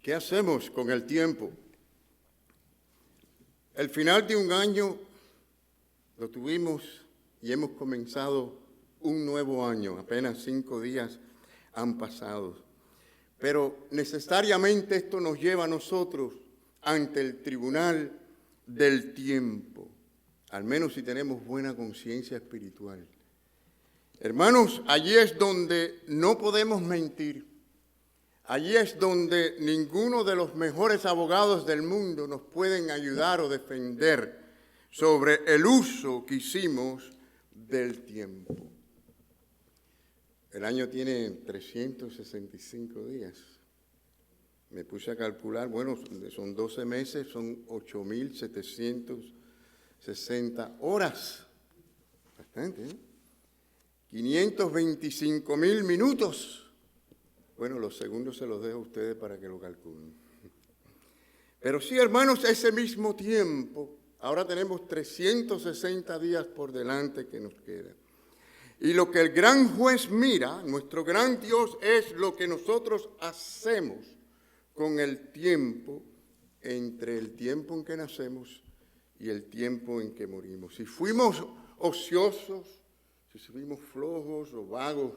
¿Qué hacemos con el tiempo? El final de un año lo tuvimos y hemos comenzado un nuevo año. Apenas 5 días han pasado. Pero necesariamente esto nos lleva a nosotros ante el tribunal del tiempo, al menos si tenemos buena conciencia espiritual. Hermanos, allí es donde no podemos mentir. Allí es donde ninguno de los mejores abogados del mundo nos pueden ayudar o defender sobre el uso que hicimos del tiempo. El año tiene 365 días. Me puse a calcular, bueno, son 12 meses, son 8.760 horas. Bastante, ¿eh? 525.000 minutos. Bueno, los segundos se los dejo a ustedes para que lo calculen. Pero sí, hermanos, ese mismo tiempo, ahora tenemos 360 días por delante que nos quedan. Y lo que el gran juez mira, nuestro gran Dios, es lo que nosotros hacemos con el tiempo, entre el tiempo en que nacemos y el tiempo en que morimos. Si fuimos ociosos, si fuimos flojos o vagos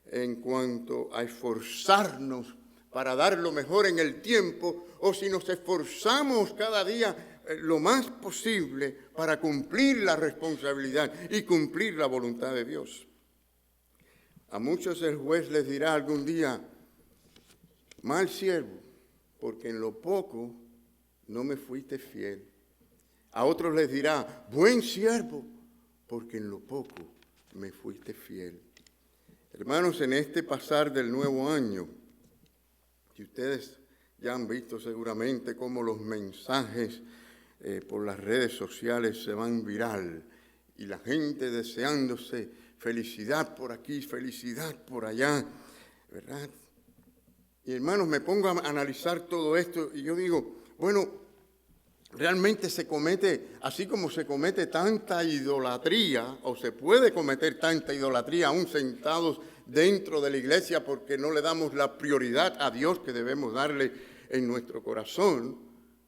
en cuanto a esforzarnos para dar lo mejor en el tiempo, o si nos esforzamos cada día lo más posible para cumplir la responsabilidad y cumplir la voluntad de Dios. A muchos el juez les dirá algún día: mal siervo, porque en lo poco no me fuiste fiel. A otros les dirá: buen siervo, porque en lo poco me fuiste fiel. Hermanos, en este pasar del nuevo año, que ustedes ya han visto seguramente cómo los mensajes por las redes sociales se van viral y la gente deseándose felicidad por aquí, felicidad por allá, ¿verdad? Y hermanos, me pongo a analizar todo esto y yo digo, bueno, realmente se comete, así como se comete tanta idolatría, o se puede cometer tanta idolatría aún sentados dentro de la iglesia porque no le damos la prioridad a Dios que debemos darle en nuestro corazón,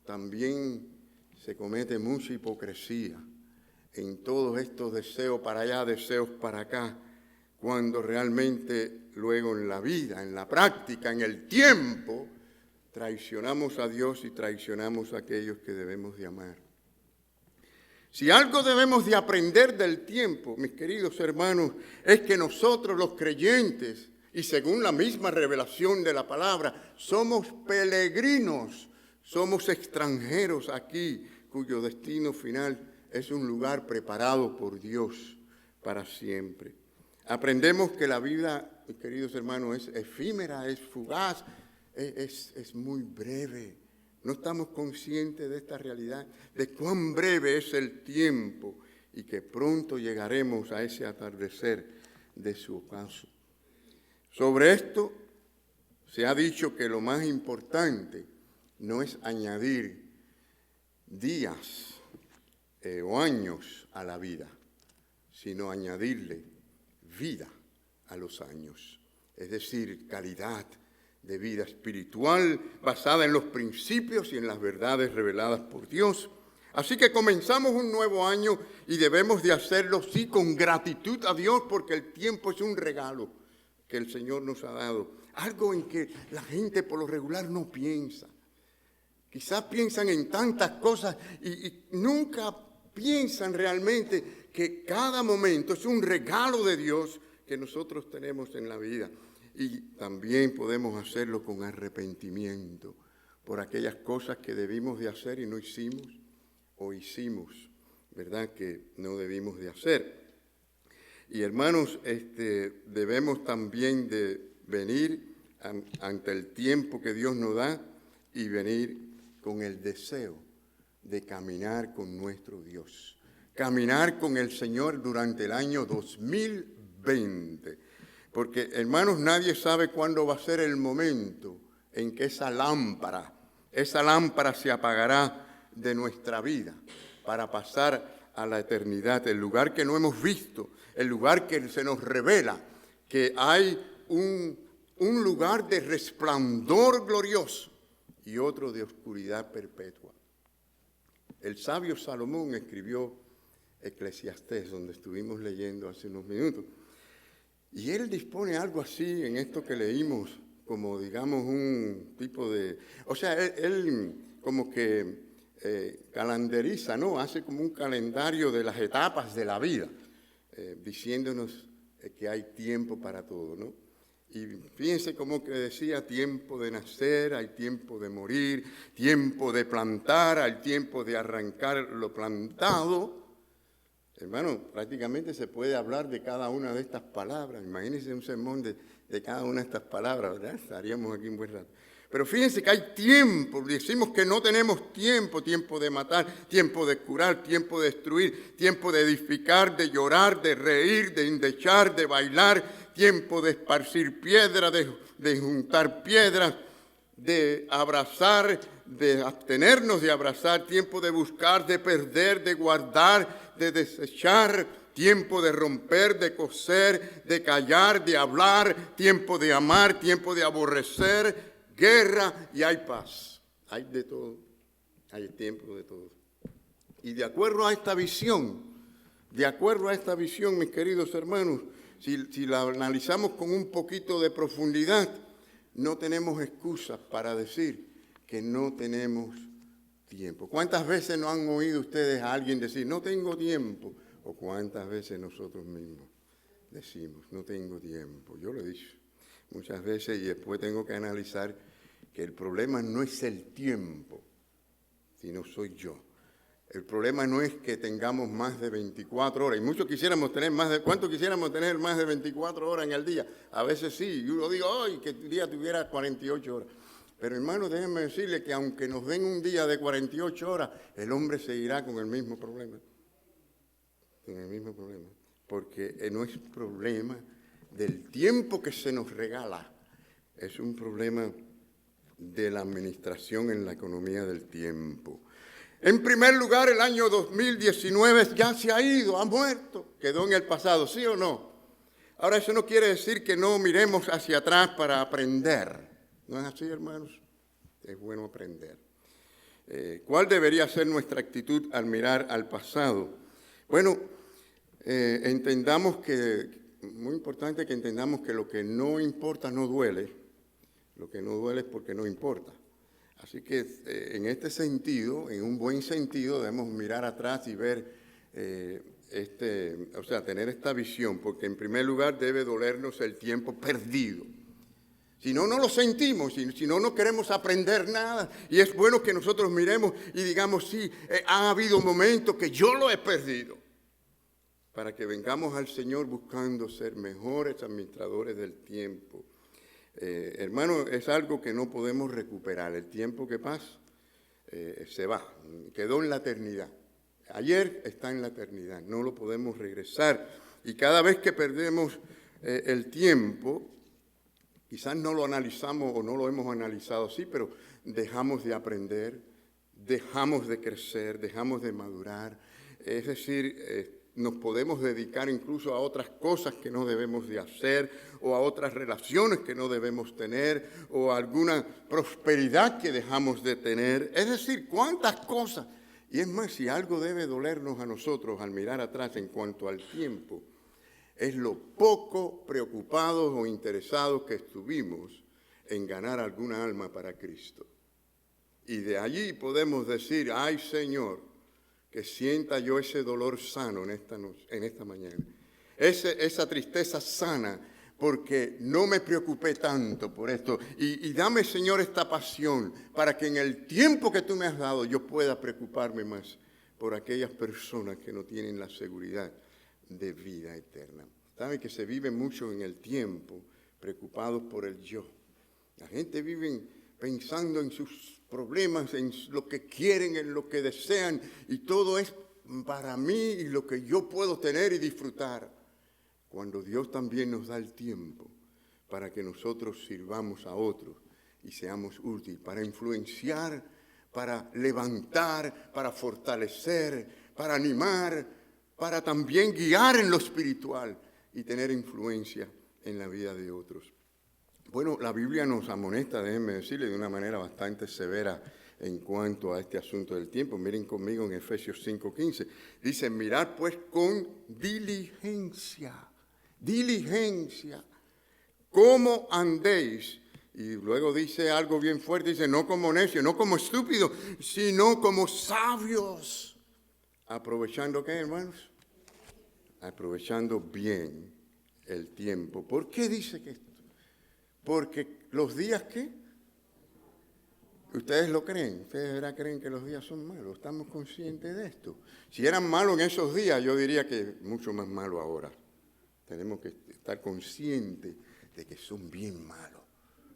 también se comete mucha hipocresía en todos estos deseos para allá, deseos para acá, cuando realmente luego en la vida, en la práctica, en el tiempo, traicionamos a Dios y traicionamos a aquellos que debemos de amar. Si algo debemos de aprender del tiempo, mis queridos hermanos, es que nosotros los creyentes, y según la misma revelación de la palabra, somos peregrinos, somos extranjeros aquí, cuyo destino final es un lugar preparado por Dios para siempre. Aprendemos que la vida, mis queridos hermanos, es efímera, es fugaz, es muy breve. No estamos conscientes de esta realidad, de cuán breve es el tiempo y que pronto llegaremos a ese atardecer de su ocaso. Sobre esto se ha dicho que lo más importante no es añadir días o años a la vida, sino añadirle vida a los años, es decir, calidad de vida espiritual basada en los principios y en las verdades reveladas por Dios. Así que comenzamos un nuevo año y debemos de hacerlo, sí, con gratitud a Dios, porque el tiempo es un regalo que el Señor nos ha dado. Algo en que la gente por lo regular no piensa. Quizás piensan en tantas cosas y nunca piensan realmente que cada momento es un regalo de Dios que nosotros tenemos en la vida. Y también podemos hacerlo con arrepentimiento por aquellas cosas que debimos de hacer y no hicimos, o hicimos, ¿verdad?, que no debimos de hacer. Y hermanos, debemos también de venir ante el tiempo que Dios nos da y venir con el deseo de caminar con nuestro Dios, caminar con el Señor durante el año 2020. Porque, hermanos, nadie sabe cuándo va a ser el momento en que esa lámpara se apagará de nuestra vida para pasar a la eternidad, el lugar que no hemos visto, el lugar que se nos revela que hay un lugar de resplandor glorioso y otro de oscuridad perpetua. El sabio Salomón escribió Eclesiastés, donde estuvimos leyendo hace unos minutos, y él dispone algo así en esto que leímos, como digamos un tipo de... O sea, él como que calendariza, ¿no? Hace como un calendario de las etapas de la vida, diciéndonos que hay tiempo para todo, ¿no? Y fíjense como que decía, tiempo de nacer, hay tiempo de morir, tiempo de plantar, hay tiempo de arrancar lo plantado. Hermano, prácticamente se puede hablar de cada una de estas palabras. Imagínense un sermón de cada una de estas palabras, ¿verdad? Estaríamos aquí un buen rato. Pero fíjense que hay tiempo, decimos que no tenemos tiempo, tiempo de matar, tiempo de curar, tiempo de destruir, tiempo de edificar, de llorar, de reír, de endechar, de bailar, tiempo de esparcir piedras, de juntar piedras, de abrazar, de abstenernos de abrazar, tiempo de buscar, de perder, de guardar, de desechar, tiempo de romper, de coser, de callar, de hablar, tiempo de amar, tiempo de aborrecer, guerra y hay paz. Hay de todo, hay tiempo de todo. Y de acuerdo a esta visión, mis queridos hermanos, si la analizamos con un poquito de profundidad, no tenemos excusas para decir que no tenemos tiempo. ¿Cuántas veces no han oído ustedes a alguien decir, no tengo tiempo? ¿O cuántas veces nosotros mismos decimos, no tengo tiempo? Yo lo he dicho muchas veces y después tengo que analizar que el problema no es el tiempo, sino soy yo. El problema no es que tengamos más de 24 horas, y muchos quisiéramos tener más de... ¿Cuánto quisiéramos tener más de 24 horas en el día? A veces sí, y uno digo, ¡ay, que el día tuviera 48 horas! Pero hermano, déjenme decirle que aunque nos den un día de 48 horas, el hombre seguirá con el mismo problema. Con el mismo problema. Porque no es problema del tiempo que se nos regala, es un problema de la administración en la economía del tiempo. En primer lugar, el año 2019 ya se ha ido, ha muerto, quedó en el pasado, ¿sí o no? Ahora, eso no quiere decir que no miremos hacia atrás para aprender. ¿No es así, hermanos? Es bueno aprender. ¿Cuál debería ser nuestra actitud al mirar al pasado? Bueno, entendamos que, muy importante que entendamos que lo que no importa no duele. Lo que no duele es porque no importa. Así que en este sentido, en un buen sentido, debemos mirar atrás y ver, tener esta visión, porque en primer lugar debe dolernos el tiempo perdido. Si no, no lo sentimos, si no, no queremos aprender nada. Y es bueno que nosotros miremos y digamos, sí, ha habido momentos que yo lo he perdido, para que vengamos al Señor buscando ser mejores administradores del tiempo. Hermano, es algo que no podemos recuperar. El tiempo que pasa se va, quedó en la eternidad. Ayer está en la eternidad, no lo podemos regresar. Y cada vez que perdemos el tiempo, quizás no lo analizamos o no lo hemos analizado así, pero dejamos de aprender, dejamos de crecer, dejamos de madurar. Es decir, nos podemos dedicar incluso a otras cosas que no debemos de hacer, o a otras relaciones que no debemos tener, o a alguna prosperidad que dejamos de tener. Es decir, cuántas cosas. Y es más, si algo debe dolernos a nosotros al mirar atrás en cuanto al tiempo, es lo poco preocupados o interesados que estuvimos en ganar alguna alma para Cristo. Y de allí podemos decir, ay Señor, que sienta yo ese dolor sano en esta noche, en esta mañana. Esa tristeza sana, porque no me preocupé tanto por esto. Y dame, Señor, esta pasión para que en el tiempo que tú me has dado yo pueda preocuparme más por aquellas personas que no tienen la seguridad de vida eterna. Saben que se vive mucho en el tiempo, preocupados por el yo. La gente vive pensando en sus problemas, en lo que quieren, en lo que desean, y todo es para mí y lo que yo puedo tener y disfrutar. Cuando Dios también nos da el tiempo para que nosotros sirvamos a otros y seamos útiles, para influenciar, para levantar, para fortalecer, para animar, para también guiar en lo espiritual y tener influencia en la vida de otros. Bueno, la Biblia nos amonesta, déjenme decirle, de una manera bastante severa en cuanto a este asunto del tiempo. Miren conmigo en Efesios 5:15. Dice, mirad pues con diligencia, cómo andéis. Y luego dice algo bien fuerte, dice, no como necios, no como estúpidos, sino como sabios. ¿Aprovechando qué, hermanos? Aprovechando bien el tiempo. ¿Por qué dice que esto? Porque los días, ¿qué? Ustedes lo creen, ustedes ahora creen que los días son malos, estamos conscientes de esto. Si eran malos en esos días, yo diría que mucho más malo ahora. Tenemos que estar conscientes de que son bien malos.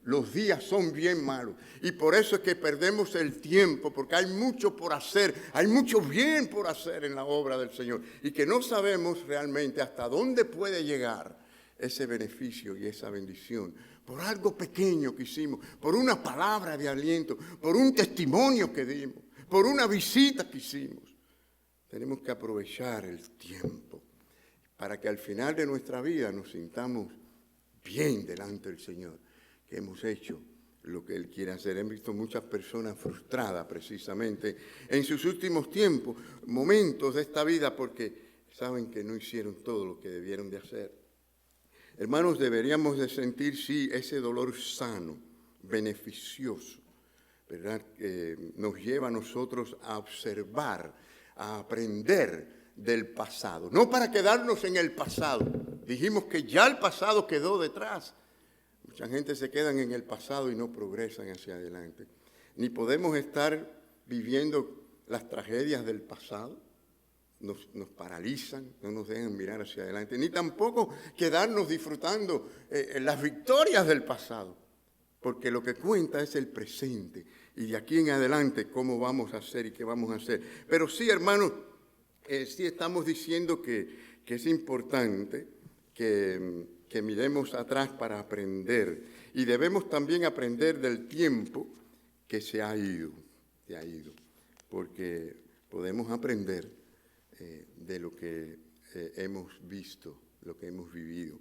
Los días son bien malos y por eso es que perdemos el tiempo, porque hay mucho por hacer, hay mucho bien por hacer en la obra del Señor y que no sabemos realmente hasta dónde puede llegar ese beneficio y esa bendición por algo pequeño que hicimos, por una palabra de aliento, por un testimonio que dimos, por una visita que hicimos. Tenemos que aprovechar el tiempo para que al final de nuestra vida nos sintamos bien delante del Señor, que hemos hecho lo que Él quiere hacer. He visto muchas personas frustradas precisamente en sus últimos tiempos, momentos de esta vida, porque saben que no hicieron todo lo que debieron de hacer. Hermanos, deberíamos de sentir, sí, ese dolor sano, beneficioso, ¿verdad? Que nos lleva a nosotros a observar, a aprender del pasado. No para quedarnos en el pasado. Dijimos que ya el pasado quedó detrás. Mucha gente se queda en el pasado y no progresan hacia adelante. Ni podemos estar viviendo las tragedias del pasado. Nos paralizan, no nos dejan mirar hacia adelante, ni tampoco quedarnos disfrutando las victorias del pasado, porque lo que cuenta es el presente, y de aquí en adelante cómo vamos a hacer y qué vamos a hacer. Pero sí, hermanos, sí estamos diciendo que es importante que miremos atrás para aprender, y debemos también aprender del tiempo que se ha ido, porque podemos aprender de lo que hemos visto, lo que hemos vivido.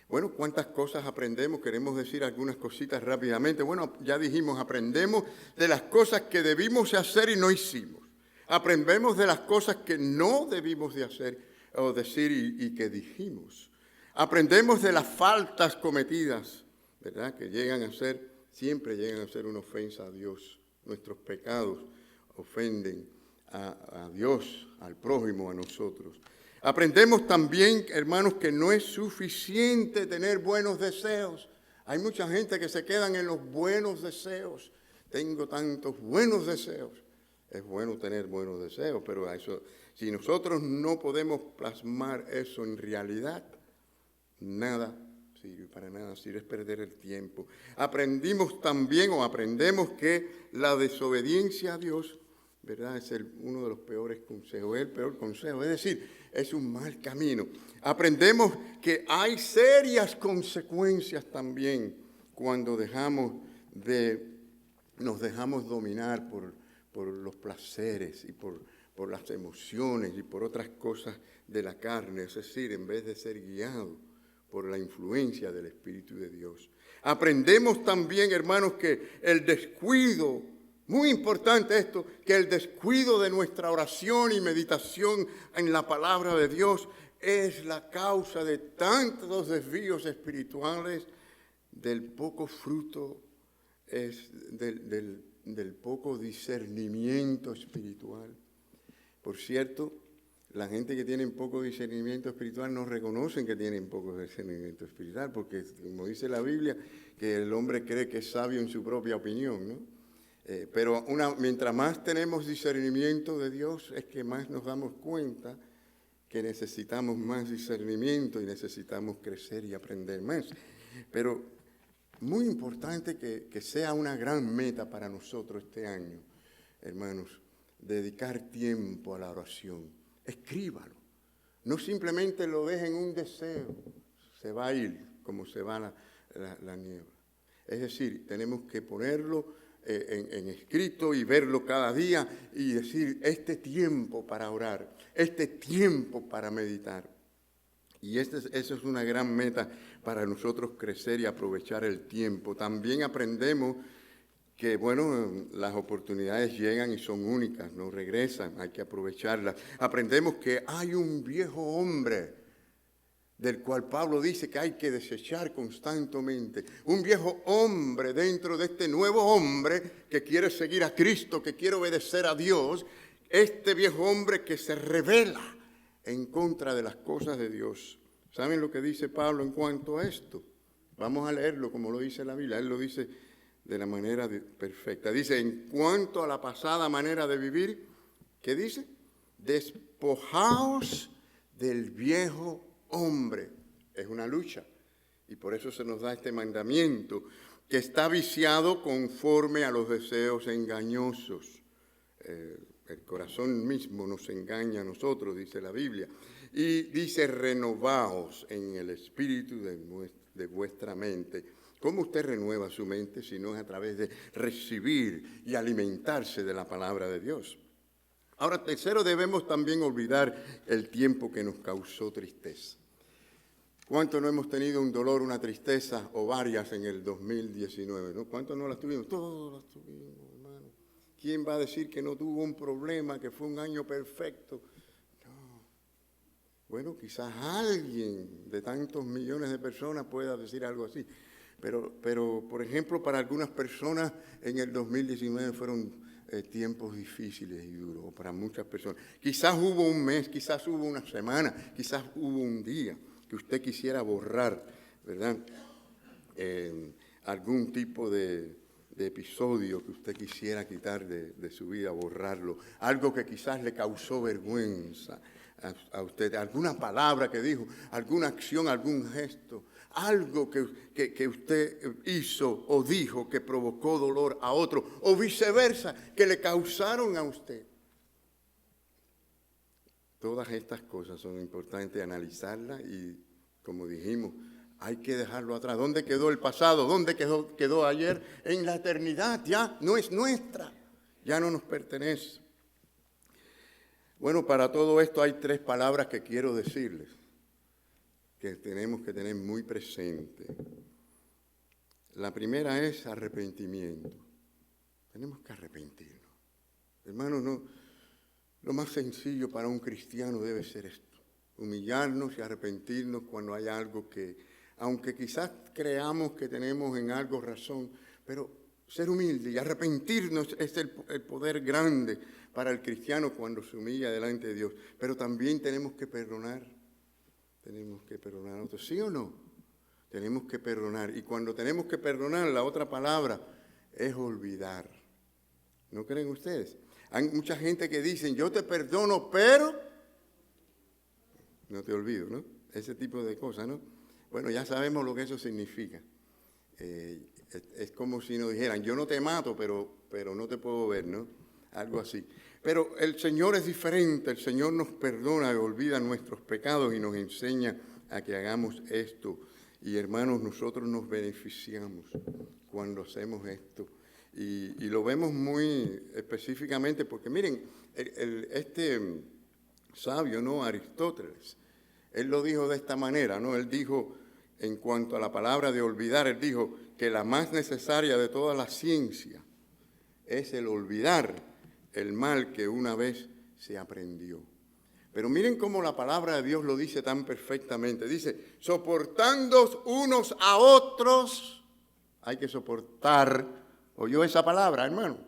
Bueno, ¿cuántas cosas aprendemos? Queremos decir algunas cositas rápidamente. Bueno, ya dijimos, aprendemos de las cosas que debimos hacer y no hicimos. Aprendemos de las cosas que no debimos de hacer o decir y que dijimos. Aprendemos de las faltas cometidas, ¿verdad? Que siempre llegan a ser una ofensa a Dios. Nuestros pecados ofenden a Dios, al prójimo, a nosotros. Aprendemos también, hermanos, que no es suficiente tener buenos deseos. Hay mucha gente que se quedan en los buenos deseos. Tengo tantos buenos deseos. Es bueno tener buenos deseos, pero si nosotros no podemos plasmar eso en realidad, para nada sirve, es perder el tiempo. Aprendemos que la desobediencia a Dios, ¿verdad? Es uno de los peores consejos, es el peor consejo, es decir, es un mal camino. Aprendemos que hay serias consecuencias también cuando nos dejamos dominar por los placeres y por las emociones y por otras cosas de la carne, es decir, en vez de ser guiados por la influencia del Espíritu de Dios. Aprendemos también, hermanos, que el descuido, muy importante esto, que el descuido de nuestra oración y meditación en la palabra de Dios es la causa de tantos desvíos espirituales, del poco fruto, del poco discernimiento espiritual. Por cierto, la gente que tiene poco discernimiento espiritual no reconocen que tienen poco discernimiento espiritual, porque como dice la Biblia, que el hombre cree que es sabio en su propia opinión, ¿no? Pero mientras más tenemos discernimiento de Dios, es que más nos damos cuenta que necesitamos más discernimiento y necesitamos crecer y aprender más. Pero muy importante que sea una gran meta para nosotros este año, hermanos, dedicar tiempo a la oración. Escríbalo. No simplemente lo dejen un deseo, se va a ir como se va la niebla. Es decir, tenemos que ponerlo en escrito y verlo cada día y decir, este tiempo para orar, este tiempo para meditar. Y eso es una gran meta para nosotros crecer y aprovechar el tiempo. También aprendemos que, bueno, las oportunidades llegan y son únicas, no regresan, hay que aprovecharlas. Aprendemos que hay un viejo hombre del cual Pablo dice que hay que desechar constantemente. Un viejo hombre dentro de este nuevo hombre que quiere seguir a Cristo, que quiere obedecer a Dios. Este viejo hombre que se rebela en contra de las cosas de Dios. ¿Saben lo que dice Pablo en cuanto a esto? Vamos a leerlo como lo dice la Biblia. Él lo dice de la manera perfecta. Dice, en cuanto a la pasada manera de vivir, ¿qué dice? Despojaos del viejo hombre. Es una lucha. Y por eso se nos da este mandamiento, que está viciado conforme a los deseos engañosos. El corazón mismo nos engaña a nosotros, dice la Biblia. Y dice, renovaos en el espíritu de vuestra mente. ¿Cómo usted renueva su mente si no es a través de recibir y alimentarse de la palabra de Dios? Ahora, tercero, debemos también olvidar el tiempo que nos causó tristeza. ¿Cuánto no hemos tenido un dolor, una tristeza o varias en el 2019? ¿No? ¿Cuántos no las tuvimos? Todos las tuvimos, hermano. ¿Quién va a decir que no tuvo un problema, que fue un año perfecto? No. Bueno, quizás alguien de tantos millones de personas pueda decir algo así. Pero, por ejemplo, para algunas personas en el 2019 fueron tiempos difíciles y duros, o para muchas personas. Quizás hubo un mes, quizás hubo una semana, quizás hubo un día que usted quisiera borrar, ¿verdad? Algún tipo de episodio que usted quisiera quitar de su vida, borrarlo. Algo que quizás le causó vergüenza a usted, alguna palabra que dijo, alguna acción, algún gesto, algo que usted hizo o dijo que provocó dolor a otro, o viceversa, que le causaron a usted. Todas estas cosas son importantes analizarlas y, como dijimos, hay que dejarlo atrás. ¿Dónde quedó el pasado? ¿Dónde quedó ayer? En la eternidad, ya no es nuestra, ya no nos pertenece. Bueno, para todo esto hay tres palabras que quiero decirles, que tenemos que tener muy presente. La primera es arrepentimiento. Tenemos que arrepentirnos. Hermanos, no, lo más sencillo para un cristiano debe ser esto: humillarnos y arrepentirnos cuando hay algo que, aunque quizás creamos que tenemos en algo razón, pero ser humilde y arrepentirnos es el poder grande para el cristiano cuando se humilla delante de Dios. Pero también tenemos que perdonar. Tenemos que perdonar a otros, ¿sí o no? Tenemos que perdonar. Y cuando tenemos que perdonar, la otra palabra es olvidar. ¿No creen ustedes? Hay mucha gente que dice, yo te perdono, pero no te olvido, ¿no? Ese tipo de cosas, ¿no? Bueno, ya sabemos lo que eso significa. Es como si nos dijeran, yo no te mato, pero no te puedo ver, ¿no? Algo así. Pero el Señor es diferente, el Señor nos perdona y olvida nuestros pecados y nos enseña a que hagamos esto. Y hermanos, nosotros nos beneficiamos cuando hacemos esto. Y lo vemos muy específicamente porque miren, este sabio, ¿no? Aristóteles, él lo dijo de esta manera, ¿no? Él dijo, en cuanto a la palabra de olvidar, él dijo que la más necesaria de toda la ciencia es el olvidar el mal que una vez se aprendió. Pero miren cómo la palabra de Dios lo dice tan perfectamente. Dice, soportándoos unos a otros, hay que soportar. ¿Oyó esa palabra, hermano?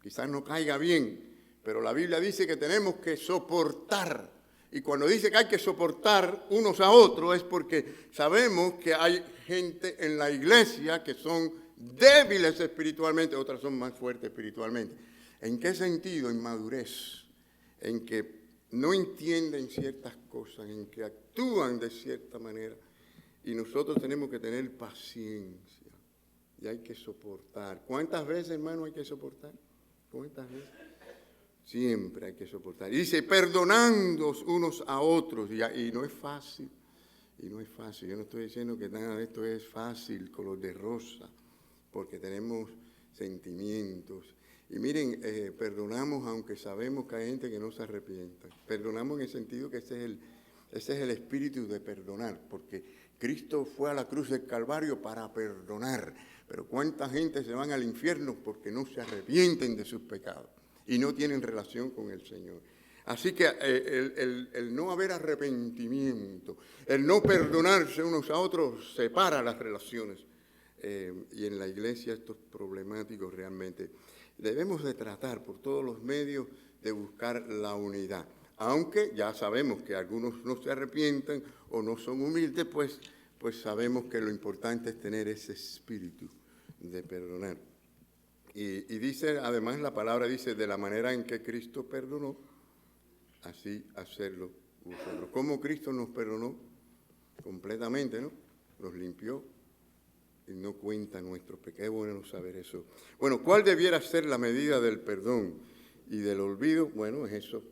Quizás no caiga bien, pero la Biblia dice que tenemos que soportar. Y cuando dice que hay que soportar unos a otros es porque sabemos que hay gente en la iglesia que son débiles espiritualmente, otras son más fuertes espiritualmente. ¿En qué sentido? En madurez, en que no entienden ciertas cosas, en que actúan de cierta manera. Y nosotros tenemos que tener paciencia y hay que soportar. ¿Cuántas veces, hermano, hay que soportar? ¿Cuántas veces? Siempre hay que soportar. Y dice, perdonándoos unos a otros. Y no es fácil. Y no es fácil. Yo no estoy diciendo que nada de esto es fácil, color de rosa, porque tenemos sentimientos. Y miren, perdonamos aunque sabemos que hay gente que no se arrepienta. Perdonamos en el sentido que ese es Ese es el espíritu de perdonar, porque Cristo fue a la cruz del Calvario para perdonar. Pero ¿cuánta gente se van al infierno porque no se arrepienten de sus pecados y no tienen relación con el Señor? Así que el no haber arrepentimiento, el no perdonarse unos a otros, separa las relaciones. Y en la iglesia esto es problemático realmente. Debemos de tratar por todos los medios de buscar la unidad. Aunque ya sabemos que algunos no se arrepientan o no son humildes, pues sabemos que lo importante es tener ese espíritu de perdonar. Y dice, además la palabra dice, de la manera en que Cristo perdonó, así hacerlo vosotros. ¿Cómo Cristo nos perdonó? Completamente, ¿no? Nos limpió y no cuenta nuestros pecados. Es bueno saber eso. Bueno, ¿cuál debiera ser la medida del perdón y del olvido? Bueno, es eso,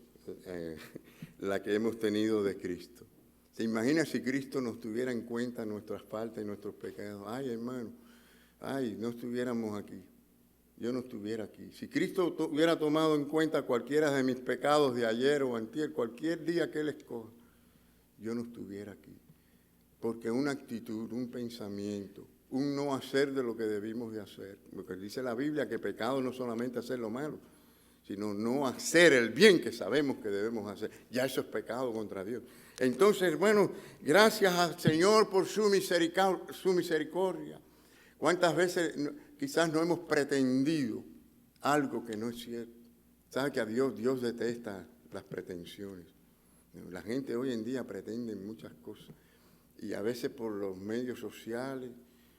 la que hemos tenido de Cristo. ¿Se imagina si Cristo nos tuviera en cuenta nuestras faltas y nuestros pecados? Ay, hermano, ay, no estuviéramos aquí. Yo no estuviera aquí. Si Cristo hubiera tomado en cuenta cualquiera de mis pecados de ayer o antier, cualquier día que Él escoja, yo no estuviera aquí. Porque una actitud, un pensamiento, un no hacer de lo que debimos de hacer. Porque dice la Biblia que pecado no solamente hacer lo malo, sino no hacer el bien que sabemos que debemos hacer. Ya eso es pecado contra Dios. Entonces, bueno, gracias al Señor por su misericordia. ¿Cuántas veces quizás no hemos pretendido algo que no es cierto? ¿Sabe que a Dios detesta las pretensiones? La gente hoy en día pretende muchas cosas. Y a veces por los medios sociales,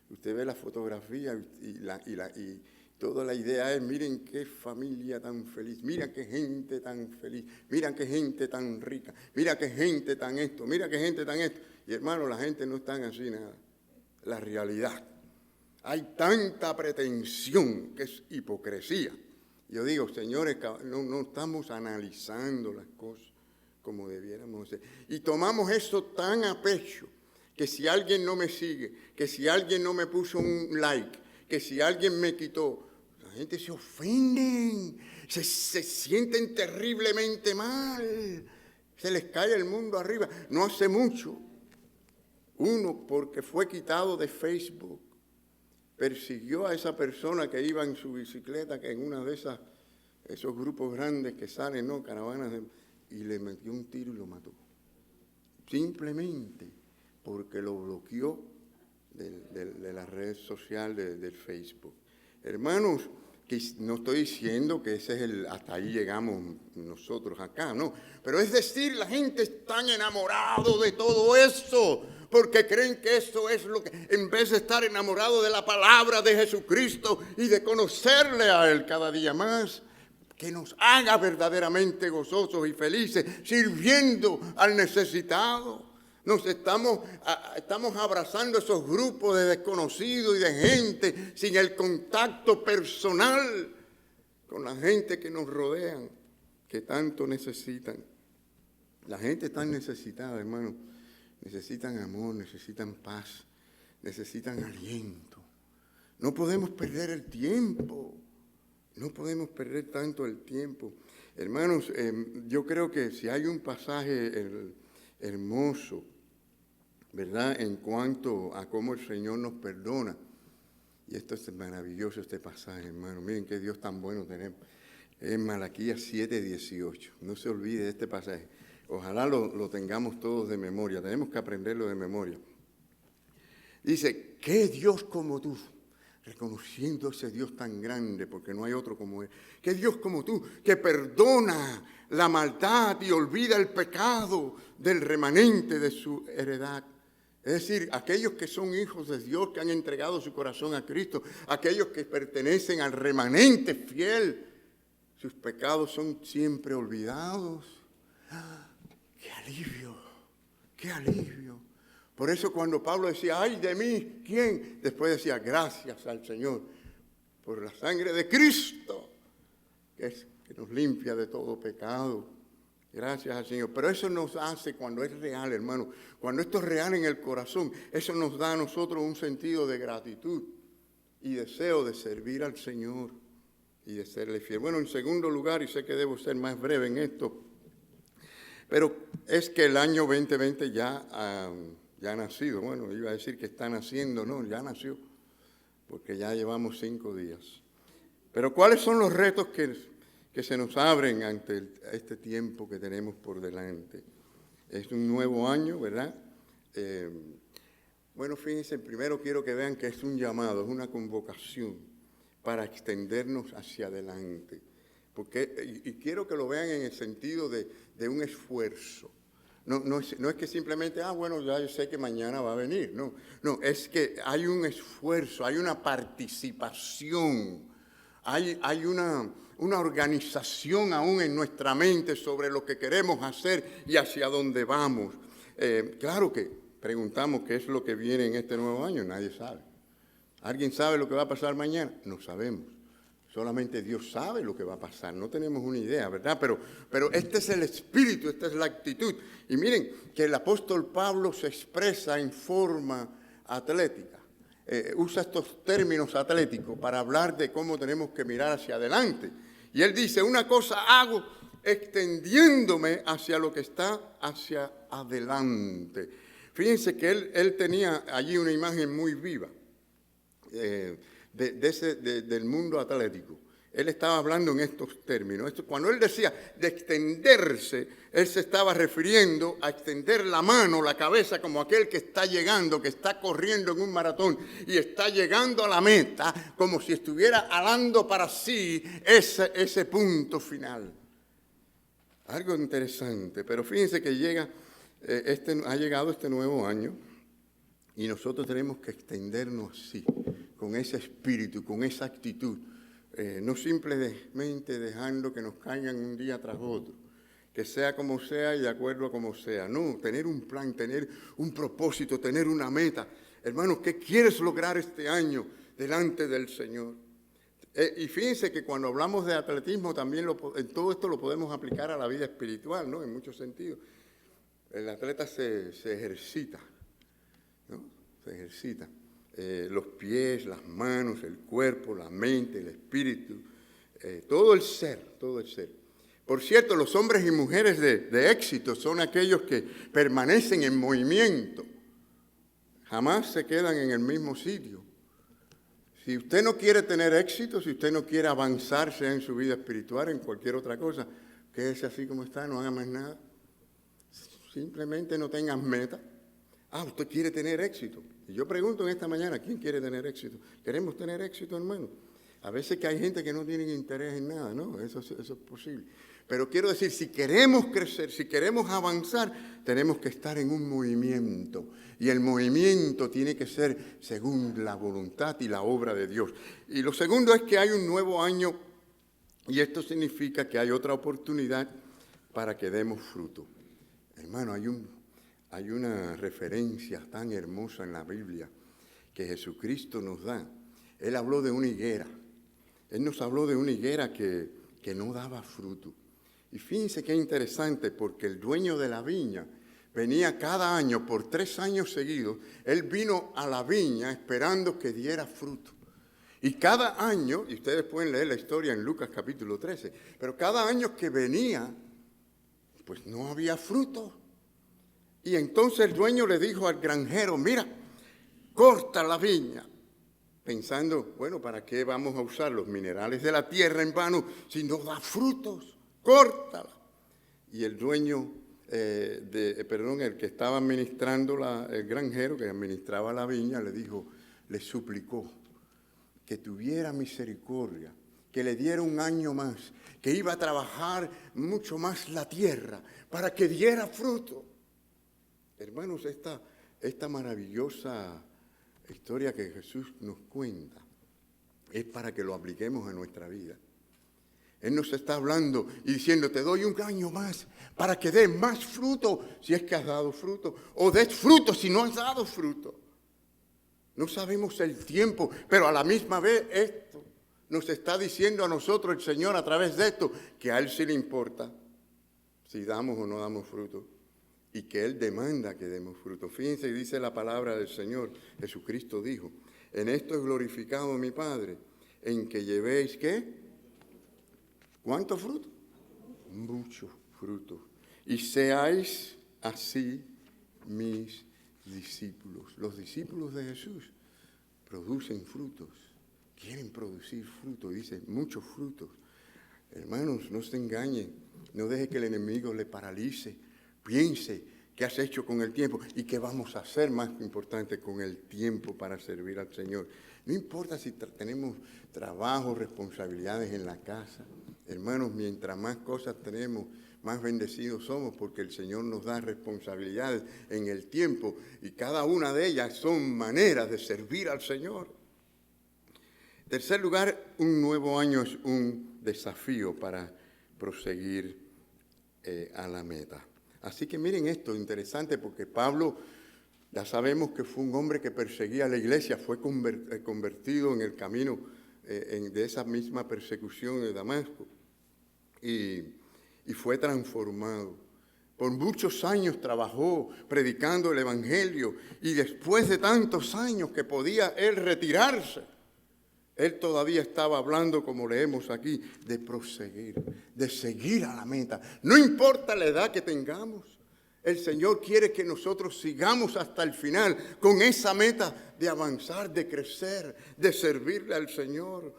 usted ve la fotografía y toda la idea es, miren qué familia tan feliz, mira qué gente tan feliz, mira qué gente tan rica, mira qué gente tan esto, mira qué gente tan esto. Y hermano, la gente no está así nada. La realidad. Hay tanta pretensión que es hipocresía. Yo digo, señores, no estamos analizando las cosas como debiéramos hacer. Y tomamos eso tan a pecho, que si alguien no me sigue, que si alguien no me puso un like, que si alguien me quitó, la gente se ofenden, se sienten terriblemente mal, se les cae el mundo arriba. No hace mucho, uno, porque fue quitado de Facebook, persiguió a esa persona que iba en su bicicleta, que en una de esos grupos grandes que salen, ¿no? Caravanas, y le metió un tiro y lo mató. Simplemente porque lo bloqueó de la red social del Facebook. Hermanos, que no estoy diciendo que ese es hasta ahí llegamos nosotros acá, no. Pero es decir, la gente está enamorado de todo eso, porque creen que eso es lo que, en vez de estar enamorado de la palabra de Jesucristo y de conocerle a Él cada día más, que nos haga verdaderamente gozosos y felices, sirviendo al necesitado. Nos estamos abrazando esos grupos de desconocidos y de gente sin el contacto personal con la gente que nos rodean, que tanto necesitan. La gente está necesitada, hermano. Necesitan amor, necesitan paz, necesitan aliento. No podemos perder el tiempo. No podemos perder tanto el tiempo. Hermanos, yo creo que si hay un pasaje hermoso, ¿verdad?, en cuanto a cómo el Señor nos perdona. Y esto es maravilloso, este pasaje, hermano. Miren qué Dios tan bueno tenemos. Es Malaquías 7:18. No se olvide de este pasaje. Ojalá lo tengamos todos de memoria. Tenemos que aprenderlo de memoria. Dice, ¿qué Dios como tú? Reconociendo ese Dios tan grande, porque no hay otro como Él. ¿Qué Dios como tú, que perdona la maldad y olvida el pecado del remanente de su heredad? Es decir, aquellos que son hijos de Dios, que han entregado su corazón a Cristo, aquellos que pertenecen al remanente fiel, sus pecados son siempre olvidados. ¡Qué alivio! ¡Qué alivio! Por eso cuando Pablo decía, ¡ay de mí! ¿Quién? Después decía, gracias al Señor por la sangre de Cristo, que nos limpia de todo pecado. Gracias al Señor. Pero eso nos hace cuando es real, hermano. Cuando esto es real en el corazón, eso nos da a nosotros un sentido de gratitud y deseo de servir al Señor y de serle fiel. Bueno, en segundo lugar, y sé que debo ser más breve en esto, Pero es que el año 2020 ya ha nacido. Bueno, iba a decir que está naciendo, no, ya nació, porque ya llevamos 5 días. Pero ¿cuáles son los retos que se nos abren ante este tiempo que tenemos por delante? Es un nuevo año, ¿verdad? Bueno, fíjense, primero quiero que vean que es un llamado, es una convocación para extendernos hacia adelante. Y quiero que lo vean en el sentido de un esfuerzo. No es que simplemente, bueno, ya yo sé que mañana va a venir. No, es que hay un esfuerzo, hay una participación, hay una organización aún en nuestra mente sobre lo que queremos hacer y hacia dónde vamos. Claro que preguntamos qué es lo que viene en este nuevo año, nadie sabe. ¿Alguien sabe lo que va a pasar mañana? No sabemos. Solamente Dios sabe lo que va a pasar, no tenemos una idea, ¿verdad? Pero este es el espíritu, esta es la actitud. Y miren que el apóstol Pablo se expresa en forma atlética. Usa estos términos atléticos para hablar de cómo tenemos que mirar hacia adelante. Y él dice, una cosa hago extendiéndome hacia lo que está hacia adelante. Fíjense que él tenía allí una imagen muy viva del mundo atlético. Él estaba hablando en estos términos. Cuando él decía de extenderse, él se estaba refiriendo a extender la mano, la cabeza, como aquel que está llegando, que está corriendo en un maratón y está llegando a la meta, como si estuviera alando para sí ese punto final. Algo interesante, pero fíjense que ha llegado este nuevo año y nosotros tenemos que extendernos así, con ese espíritu, con esa actitud, no simplemente dejando que nos caigan un día tras otro, que sea como sea y de acuerdo a como sea. No, tener un plan, tener un propósito, tener una meta. Hermanos, ¿qué quieres lograr este año delante del Señor? Y fíjense que cuando hablamos de atletismo también en todo esto lo podemos aplicar a la vida espiritual, ¿no? En muchos sentidos. El atleta se ejercita, ¿no? Se ejercita. Los pies, las manos, el cuerpo, la mente, el espíritu, todo el ser. Por cierto, los hombres y mujeres de éxito son aquellos que permanecen en movimiento, jamás se quedan en el mismo sitio. Si usted no quiere tener éxito, si usted no quiere avanzar, sea en su vida espiritual, en cualquier otra cosa, quédese así como está, no haga más nada. Simplemente no tengas meta. Usted quiere tener éxito. Y yo pregunto en esta mañana, ¿quién quiere tener éxito? ¿Queremos tener éxito, hermano? A veces que hay gente que no tiene interés en nada, ¿no? Eso es posible. Pero quiero decir, si queremos crecer, si queremos avanzar, tenemos que estar en un movimiento. Y el movimiento tiene que ser según la voluntad y la obra de Dios. Y lo segundo es que hay un nuevo año y esto significa que hay otra oportunidad para que demos fruto. Hermano, hay una referencia tan hermosa en la Biblia que Jesucristo nos da. Él habló de una higuera. Él nos habló de una higuera que no daba fruto. Y fíjense qué interesante, porque el dueño de la viña venía cada año, por 3 años seguidos, él vino a la viña esperando que diera fruto. Y cada año, y ustedes pueden leer la historia en Lucas capítulo 13, pero cada año que venía, pues no había fruto. Y entonces el dueño le dijo al granjero, mira, corta la viña. Pensando, bueno, ¿para qué vamos a usar los minerales de la tierra en vano si no da frutos? Córtala. Y el dueño, el que estaba administrando, el granjero que administraba la viña, le suplicó que tuviera misericordia, que le diera un año más, que iba a trabajar mucho más la tierra para que diera fruto. Hermanos, esta maravillosa historia que Jesús nos cuenta es para que lo apliquemos a nuestra vida. Él nos está hablando y diciendo, te doy un año más para que des más fruto si es que has dado fruto, o des fruto si no has dado fruto. No sabemos el tiempo, pero a la misma vez esto nos está diciendo a nosotros el Señor a través de esto, que a Él sí le importa si damos o no damos fruto. Y que Él demanda que demos fruto. Fíjense, dice la palabra del Señor. Jesucristo dijo, en esto es glorificado mi Padre, en que llevéis, ¿qué? ¿Cuánto fruto? Mucho fruto. y seáis así mis discípulos. Los discípulos de Jesús producen frutos, quieren producir frutos, dice, muchos frutos. Hermanos, no se engañen, no deje que el enemigo le paralice, piense qué has hecho con el tiempo y qué vamos a hacer más importante con el tiempo para servir al Señor. No importa si tenemos trabajo, responsabilidades en la casa. Hermanos, mientras más cosas tenemos, más bendecidos somos porque el Señor nos da responsabilidades en el tiempo y cada una de ellas son maneras de servir al Señor. En tercer lugar, un nuevo año es un desafío para proseguir a la meta. Así que miren esto, interesante, porque Pablo, ya sabemos que fue un hombre que perseguía a la iglesia, fue convertido en el camino de esa misma persecución de Damasco y fue transformado. Por muchos años trabajó predicando el Evangelio y después de tantos años que podía él retirarse, él todavía estaba hablando, como leemos aquí, de proseguir, de seguir a la meta. No importa la edad que tengamos, el Señor quiere que nosotros sigamos hasta el final con esa meta de avanzar, de crecer, de servirle al Señor.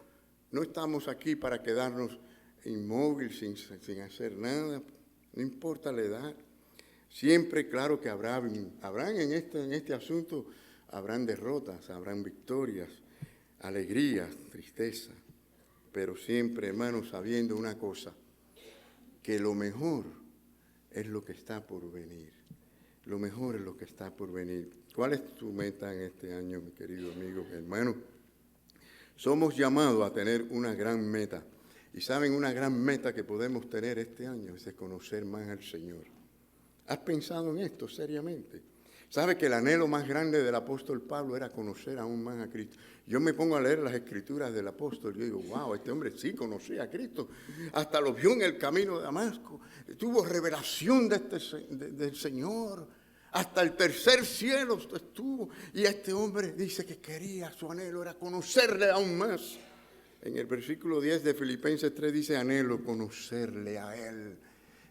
No estamos aquí para quedarnos inmóviles sin hacer nada, no importa la edad. Siempre, claro que habrán en este asunto, habrán derrotas, habrán victorias, alegría, tristeza, pero siempre, hermanos, sabiendo una cosa, que lo mejor es lo que está por venir. Lo mejor es lo que está por venir. ¿Cuál es tu meta en este año, mi querido amigo, hermano? Somos llamados a tener una gran meta. Y saben, una gran meta que podemos tener este año es de conocer más al Señor. ¿Has pensado en esto seriamente? ¿Sabe que el anhelo más grande del apóstol Pablo era conocer aún más a Cristo? Yo me pongo a leer las escrituras del apóstol y yo digo, wow, este hombre sí conocía a Cristo. Hasta lo vio en el camino de Damasco. Tuvo revelación del Señor. Hasta el tercer cielo estuvo. Y este hombre dice que quería, su anhelo era conocerle aún más. En el versículo 10 de Filipenses 3 dice, anhelo conocerle a Él.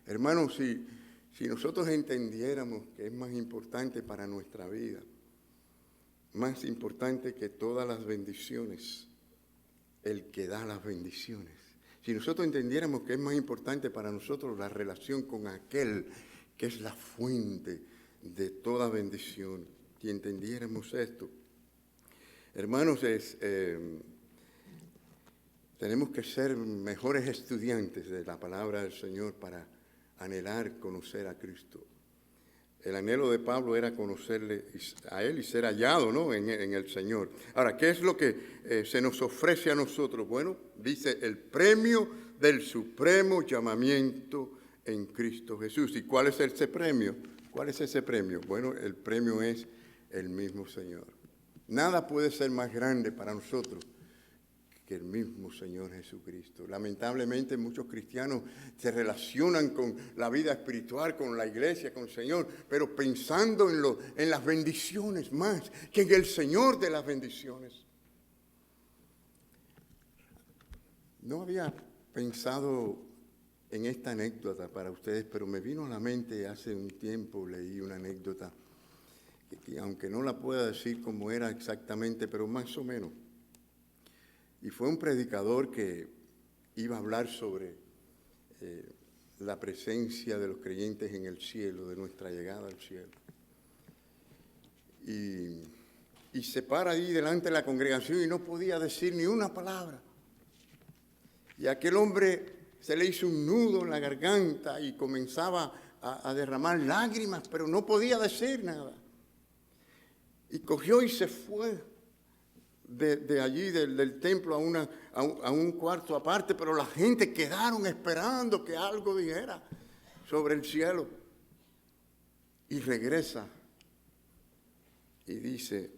Hermanos, si nosotros entendiéramos que es más importante para nuestra vida, más importante que todas las bendiciones, el que da las bendiciones. Si nosotros entendiéramos que es más importante para nosotros la relación con aquel que es la fuente de toda bendición, si entendiéramos esto, hermanos, tenemos que ser mejores estudiantes de la palabra del Señor para anhelar conocer a Cristo. El anhelo de Pablo era conocerle a Él y ser hallado, ¿no?, en el Señor. Ahora, ¿qué es lo que se nos ofrece a nosotros? Bueno, dice el premio del supremo llamamiento en Cristo Jesús. ¿Y cuál es ese premio? ¿Cuál es ese premio? Bueno, el premio es el mismo Señor. Nada puede ser más grande para nosotros que el mismo Señor Jesucristo. Lamentablemente muchos cristianos se relacionan con la vida espiritual, con la iglesia, con el Señor, pero pensando en las bendiciones más que en el Señor de las bendiciones. No había pensado en esta anécdota para ustedes, pero me vino a la mente hace un tiempo, leí una anécdota, que aunque no la pueda decir como era exactamente, pero más o menos. Y fue un predicador que iba a hablar sobre la presencia de los creyentes en el cielo, de nuestra llegada al cielo. Y se para ahí delante de la congregación y no podía decir ni una palabra. Y a aquel hombre se le hizo un nudo en la garganta y comenzaba a derramar lágrimas, pero no podía decir nada. Y cogió y se fue de allí, del templo, a un cuarto aparte, pero la gente quedaron esperando que algo dijera sobre el cielo. Y regresa y dice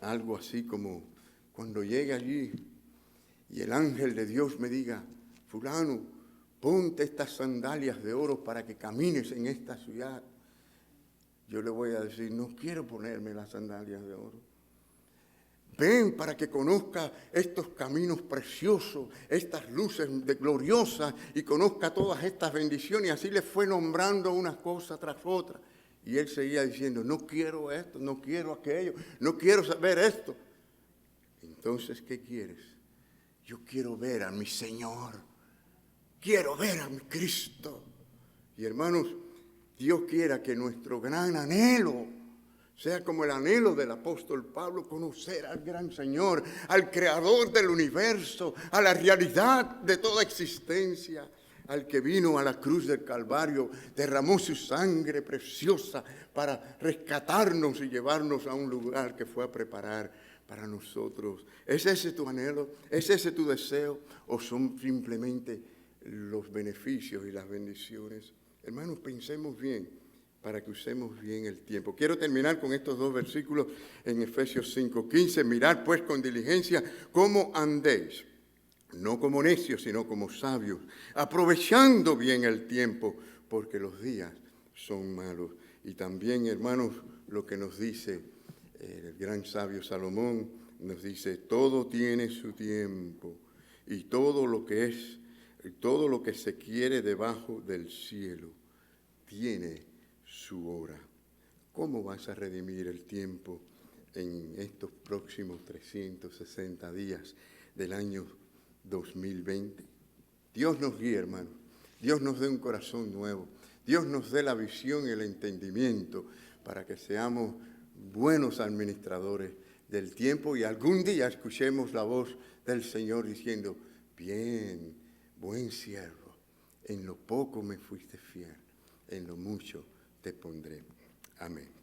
algo así como, cuando llegue allí y el ángel de Dios me diga, fulano, ponte estas sandalias de oro para que camines en esta ciudad, yo le voy a decir, no quiero ponerme las sandalias de oro. Ven para que conozca estos caminos preciosos, estas luces gloriosas y conozca todas estas bendiciones. Y así le fue nombrando una cosa tras otra. Y él seguía diciendo, no quiero esto, no quiero aquello, no quiero saber esto. Entonces, ¿qué quieres? Yo quiero ver a mi Señor, quiero ver a mi Cristo. Y hermanos, Dios quiera que nuestro gran anhelo sea como el anhelo del apóstol Pablo, conocer al gran Señor, al creador del universo, a la realidad de toda existencia, al que vino a la cruz del Calvario, derramó su sangre preciosa para rescatarnos y llevarnos a un lugar que fue a preparar para nosotros. ¿Es ese tu anhelo? ¿Es ese tu deseo? ¿O son simplemente los beneficios y las bendiciones? Hermanos, pensemos bien para que usemos bien el tiempo. Quiero terminar con estos dos versículos en Efesios 5:15. Mirad pues con diligencia cómo andéis, no como necios, sino como sabios, aprovechando bien el tiempo, porque los días son malos. Y también, hermanos, lo que nos dice el gran sabio Salomón, nos dice, todo tiene su tiempo, y todo lo que se quiere debajo del cielo tiene su hora. ¿Cómo vas a redimir el tiempo en estos próximos 360 días del año 2020? Dios nos guíe, hermano. Dios nos dé un corazón nuevo. Dios nos dé la visión y el entendimiento para que seamos buenos administradores del tiempo y algún día escuchemos la voz del Señor diciendo, bien, buen siervo, en lo poco me fuiste fiel, en lo mucho te pondré. Amén.